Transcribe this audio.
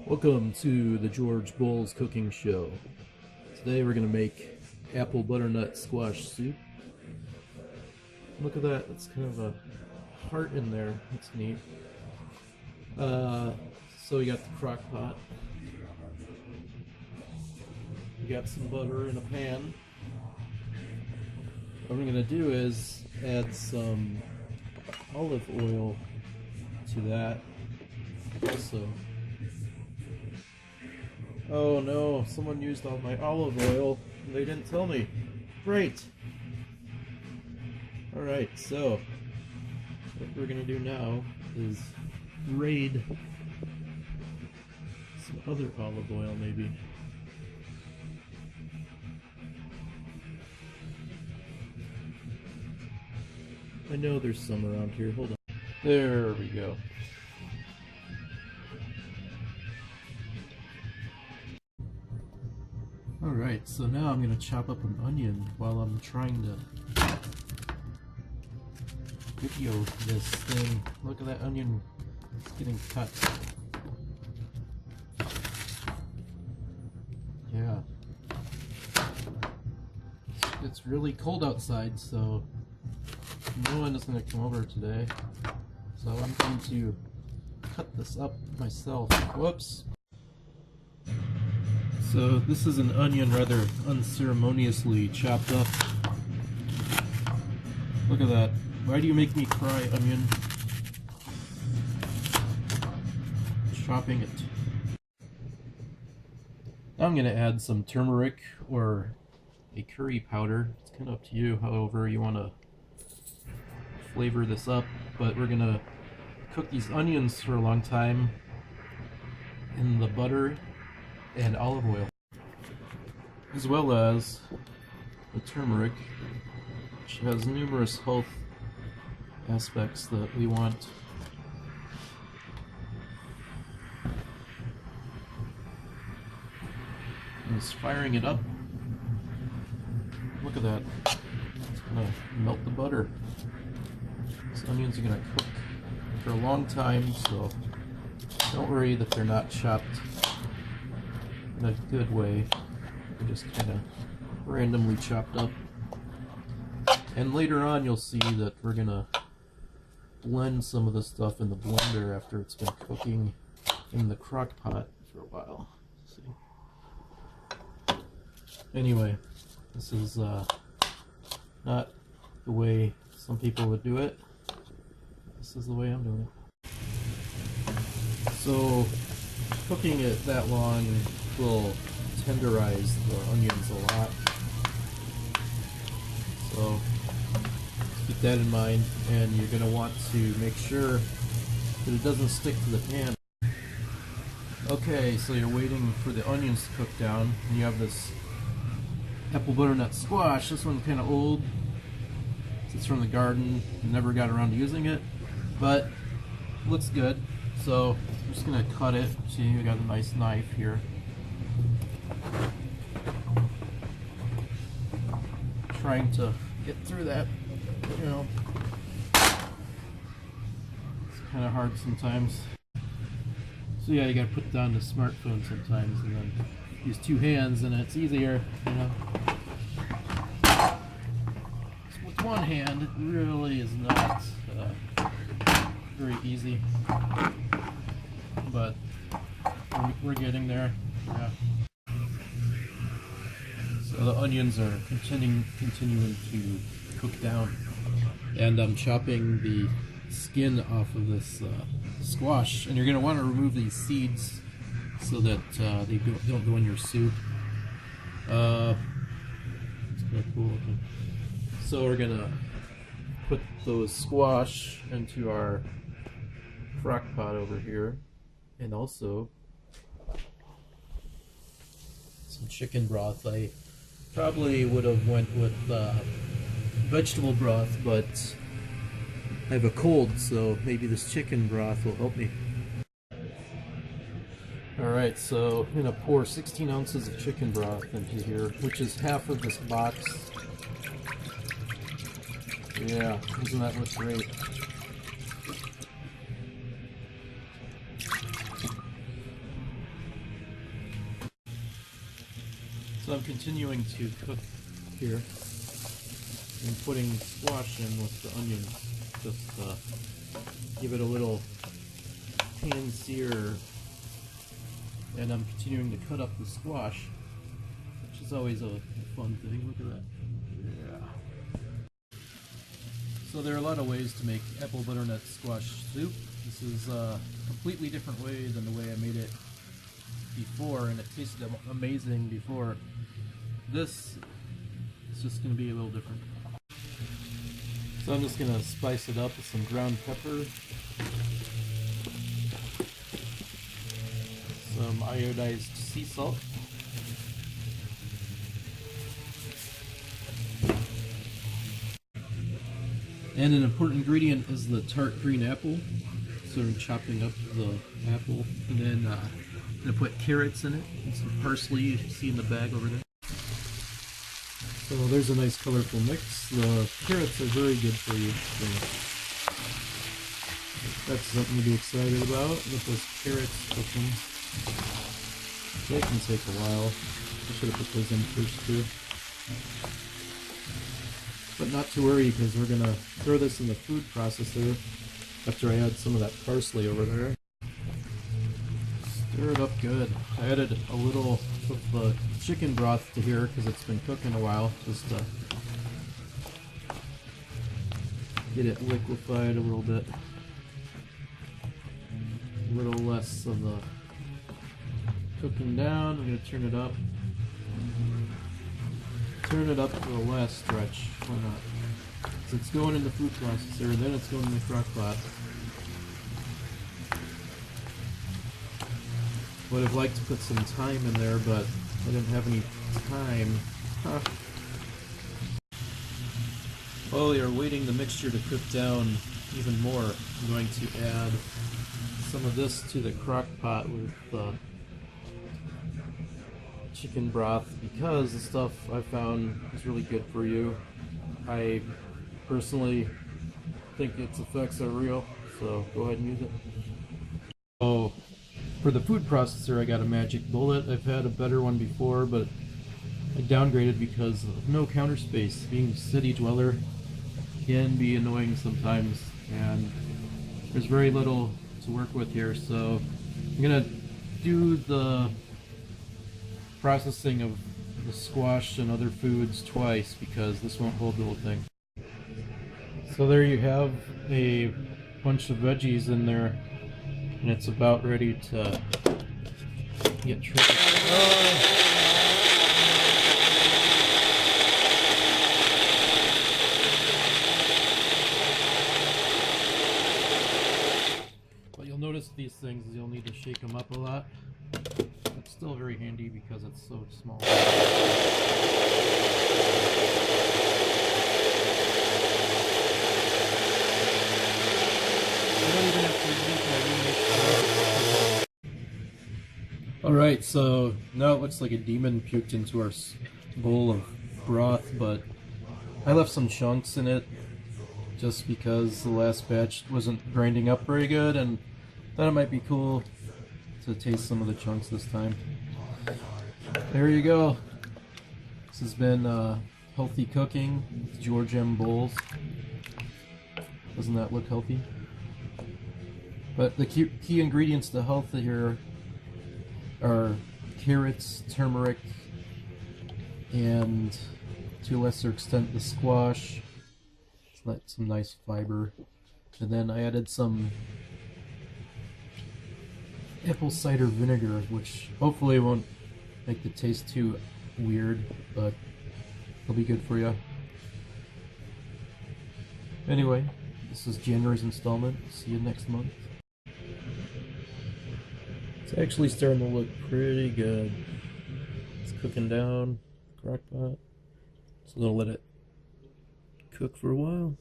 Welcome to the George Bowles Cooking Show. Today we're going to make apple butternut squash soup. Look at that, it's kind of a heart in there, that's neat. So we got the crock pot. We got some butter in a pan. What we're going to do is add some olive oil to that also. Oh no, someone used all my olive oil and they didn't tell me. Great! Alright, so what we're gonna do now is raid some other olive oil maybe. I know there's some around here, hold on. There we go. Alright, so now I'm going to chop up an onion while I'm trying to video this thing. Look at that onion getting cut. Yeah. It's really cold outside, so no one is going to come over today. So I'm going to cut this up myself. Whoops. So this is an onion rather unceremoniously chopped up. Look at that. Why do you make me cry, onion? Chopping it. Now I'm going to add some turmeric or a curry powder. It's kind of up to you, however you want to flavor this up. But we're going to cook these onions for a long time in the butter and olive oil, as well as the turmeric, which has numerous health aspects that we want. And just firing it up. Look at that. It's gonna melt the butter. These onions are gonna cook for a long time, so don't worry that they're not chopped in a good way. They're just kind of randomly chopped up. And later on you'll see that we're gonna blend some of the stuff in the blender after it's been cooking in the crock pot for a while. Let's see. Anyway, this is not the way some people would do it. This is the way I'm doing it. So cooking it that long will tenderize the onions a lot, so keep that in mind, and you're going to want to make sure that it doesn't stick to the pan. Okay, so you're waiting for the onions to cook down, and you have this apple butternut squash. This one's kind of old. It's from the garden. Never got around to using it, but it looks good. So I'm just going to cut it. See, we got a nice knife here. Trying to get through that, you know. It's kind of hard sometimes. So yeah, you gotta put down the smartphone sometimes and then use two hands and it's easier, you know. So with one hand, it really is not very easy. But we're getting there, yeah. So the onions are continuing to cook down, and I'm chopping the skin off of this squash, and you're going to want to remove these seeds so that they don't go in your soup. It's kind of cool looking. So we're going to put those squash into our crock pot over here, and also some chicken broth. I probably would have went with vegetable broth, but I have a cold, so maybe this chicken broth will help me. Alright, so I'm going to pour 16 ounces of chicken broth into here, which is half of this box. Yeah, doesn't that look great? So I'm continuing to cook here and putting squash in with the onions, just give it a little pan sear. And I'm continuing to cut up the squash, which is always a fun thing. Look at that. Yeah. So there are a lot of ways to make apple butternut squash soup. This is a completely different way than the way I made it before, and it tasted amazing before. This is just going to be a little different. So I'm just going to spice it up with some ground pepper, some iodized sea salt, and an important ingredient is the tart green apple. So I'm chopping up the apple, and then I'm going to put carrots in it and some parsley you see in the bag over there. So there's a nice colorful mix. The carrots are very good for you, so that's something to be excited about with those carrots cooking. That can take a while. I should have put those in first too. But not to worry, because we're going to throw this in the food processor after I add some of that parsley over there. Stir it up good. I added a little of the chicken broth to here because it's been cooking a while, just to get it liquefied a little bit. A little less of the cooking down. I'm going to turn it up. Turn it up to the last stretch. Why not? So it's going in the food processor, and then it's going in the crock pot. Would have liked to put some thyme in there, but I didn't have any time. Huh. While we are waiting the mixture to cook down even more, I'm going to add some of this to the crock pot with chicken broth, because the stuff I found is really good for you. I personally think its effects are real, so go ahead and use it. So for the food processor, I got a Magic Bullet. I've had a better one before, but I downgraded because of no counter space. Being a city dweller can be annoying sometimes, and there's very little to work with here, so I'm gonna do the processing of the squash and other foods twice because this won't hold the whole thing. So there you have a bunch of veggies in there, and it's about ready to get tricky. What you'll notice these things is you'll need to shake them up a lot. It's still very handy because it's so small. Alright, so now it looks like a demon puked into our bowl of broth, but I left some chunks in it just because the last batch wasn't grinding up very good, and thought it might be cool to taste some of the chunks this time. There you go. This has been healthy cooking with George M. Bowles. Doesn't that look healthy? But the key ingredients to health here are carrots, turmeric, and to a lesser extent the squash. It's some nice fiber. And then I added some apple cider vinegar, which hopefully won't make the taste too weird, but it'll be good for you. Anyway, this is January's installment. See you next month. It's actually starting to look pretty good. It's cooking down, crock pot. So I'm gonna let it cook for a while.